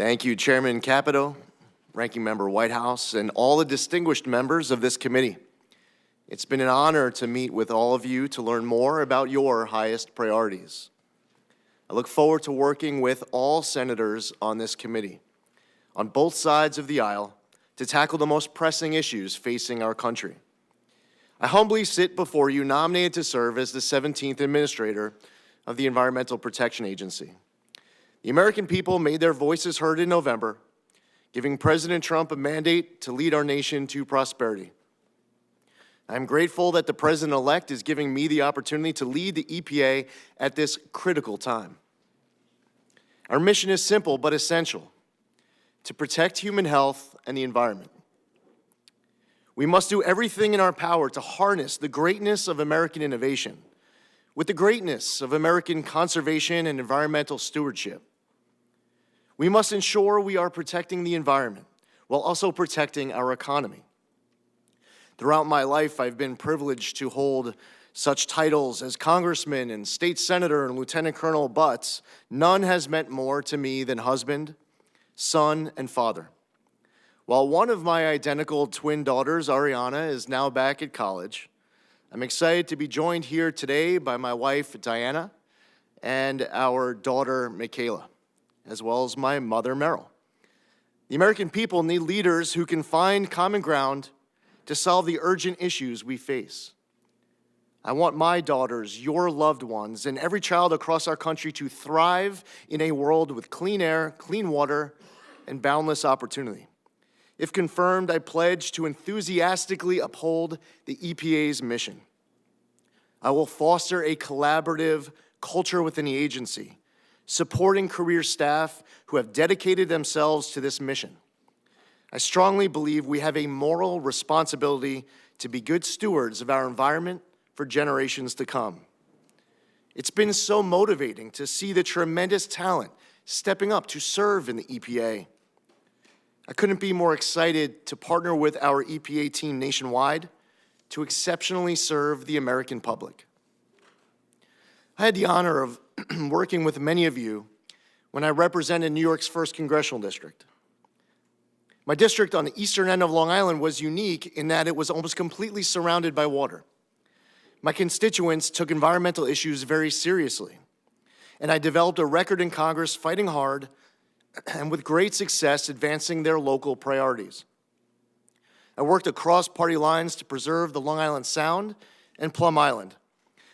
Thank you, Chairman Capito, Ranking Member Whitehouse, and all the distinguished members of this committee. It's been an honor to meet with all of you to learn more about your highest priorities. I look forward to working with all senators on this committee, on both sides of the aisle, to tackle the most pressing issues facing our country. I humbly sit before you nominated to serve as the 17th Administrator of the Environmental Protection Agency. The American people made their voices heard in November, giving President Trump a mandate to lead our nation to prosperity. I'm grateful that the President-elect is giving me the opportunity to lead the EPA at this critical time. Our mission is simple but essential: to protect human health and the environment. We must do everything in our power to harness the greatness of American innovation with the greatness of American conservation and environmental stewardship. We must ensure we are protecting the environment while also protecting our economy. Throughout my life, I've been privileged to hold such titles as Congressman and State Senator and Lieutenant Colonel, but none has meant more to me than husband, son, and father. While one of my identical twin daughters, Ariana, is now back at college, I'm excited to be joined here today by my wife, Diana, and our daughter, Michaela, as well as my mother, Meryl. The American people need leaders who can find common ground to solve the urgent issues we face. I want my daughters, your loved ones, and every child across our country to thrive in a world with clean air, clean water, and boundless opportunity. If confirmed, I pledge to enthusiastically uphold the EPA's mission. I will foster a collaborative culture within the agency, supporting career staff who have dedicated themselves to this mission. I strongly believe we have a moral responsibility to be good stewards of our environment for generations to come. It's been so motivating to see the tremendous talent stepping up to serve in the EPA. I couldn't be more excited to partner with our EPA team nationwide to exceptionally serve the American public. I had the honor of working with many of you when I represented New York's 1st Congressional District. My district on the eastern end of Long Island was unique in that it was almost completely surrounded by water. My constituents took environmental issues very seriously, and I developed a record in Congress fighting hard and with great success advancing their local priorities. I worked across party lines to preserve the Long Island Sound and Plum Island.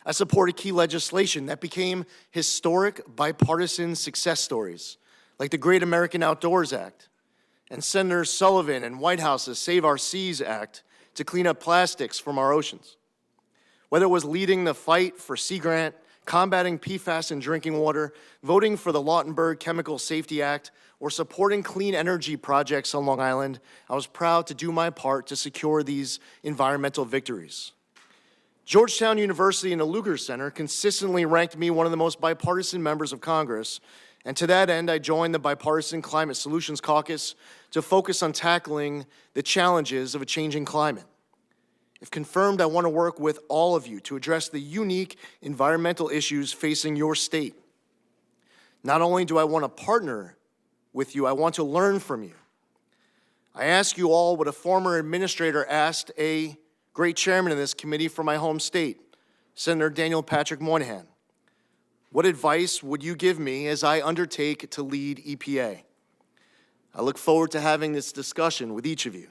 I supported key legislation that became historic bipartisan success stories, like the Great American Outdoors Act and Senator Sullivan and Whitehouse's Save Our Seas Act to clean up plastics from our oceans. Whether it was leading the fight for Sea Grant, combating PFAS in drinking water, voting for the Lautenberg Chemical Safety Act, or supporting clean energy projects on Long Island, I was proud to do my part to secure these environmental victories. Georgetown University and the Lugar Center consistently ranked me one of the most bipartisan members of Congress, and to that end, I joined the Bipartisan Climate Solutions Caucus to focus on tackling the challenges of a changing climate. If confirmed, I want to work with all of you to address the unique environmental issues facing your state. Not only do I want to partner with you, I want to learn from you. I ask you all what a former administrator asked a great chairman of this committee from my home state, Senator Daniel Patrick Moynihan. What advice would you give me as I undertake to lead EPA? I look forward to having this discussion with each of you.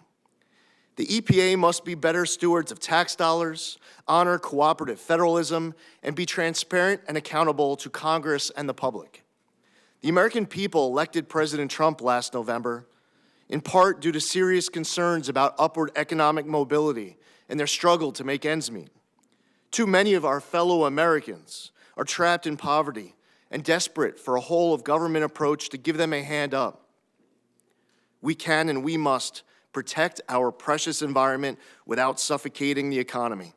The EPA must be better stewards of tax dollars, honor cooperative federalism, and be transparent and accountable to Congress and the public. The American people elected President Trump last November, in part due to serious concerns about upward economic mobility and their struggle to make ends meet. Too many of our fellow Americans are trapped in poverty and desperate for a whole-of-government approach to give them a hand up. We can and we must protect our precious environment without suffocating the economy.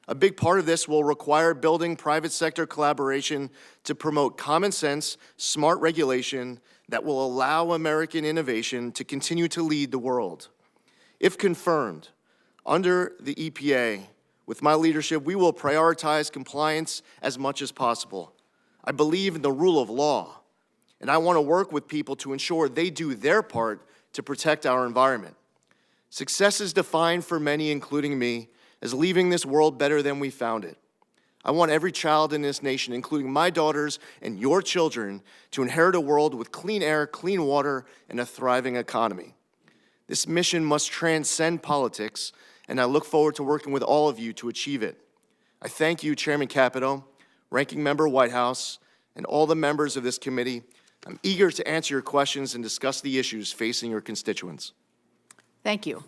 A big part of this will require building private sector collaboration to promote common sense, smart regulation that will allow American innovation to continue to lead the world. If confirmed, under the EPA, with my leadership, we will prioritize compliance as much as possible. I believe in the rule of law, and I want to work with people to ensure they do their part to protect our environment. Success is defined for many, including me, as leaving this world better than we found it. I want every child in this nation, including my daughters and your children, to inherit a world with clean air, clean water, and a thriving economy. This mission must transcend politics, and I look forward to working with all of you to achieve it. I thank you, Chairman Capito, Ranking Member Whitehouse, and all the members of this committee. I'm eager to answer your questions and discuss the issues facing your constituents. Thank you.